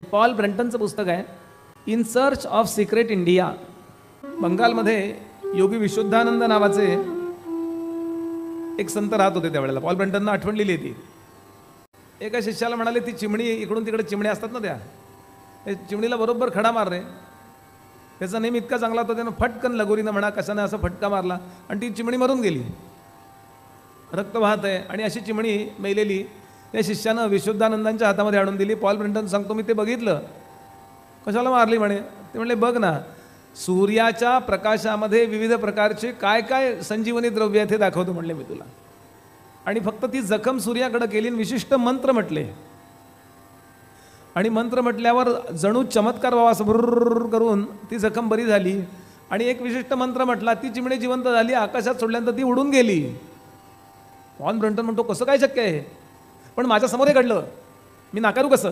Paul ब्रंटनचं पुस्तक आहे in search of secret India. बंगालमध्ये योगी विशुद्धानंद नावाचे एक संत राहत होते त्यावेळेला. पॉल ब्रंटननं आठवण लिहिली ती. एका शिष्याला म्हणाले ती चिमणी इकडून तिकडे चिमणी असतात ना त्या चिमणीला बरोबर खडा मार रे. त्याचा नेम इतका चांगला होता त्यानं फटकन लगोरीनं म्हणा कशाने असा फटका मारला आणि ती चिमणी मरून गेली. रक्त वाहत आहे आणि अशी चिमणी मेलेली त्या शिष्यानं विशुद्धानंदांच्या हातामध्ये आणून दिली. पॉल ब्रंटन सांगतो मी ते बघितलं. कशाला मारली म्हणे. ते म्हणले बघ ना सूर्याच्या प्रकाशामध्ये विविध प्रकारचे काय काय संजीवनी द्रव्य आहेत हे दाखवतो म्हणले मी तुला. आणि फक्त ती जखम सूर्याकडे केली आणि विशिष्ट मंत्र म्हटले आणि मंत्र म्हटल्यावर जणू चमत्कार व्हावा असं भुर्र करून ती जखम बरी झाली. आणि एक विशिष्ट मंत्र म्हटला ती चिमणी जिवंत झाली. आकाशात सोडल्यानंतर ती उडून गेली. पॉल ब्रंटन म्हणतो कसं काय शक्य आहे पण माझ्यासमोर हे घडलं मी नाकारू कसं.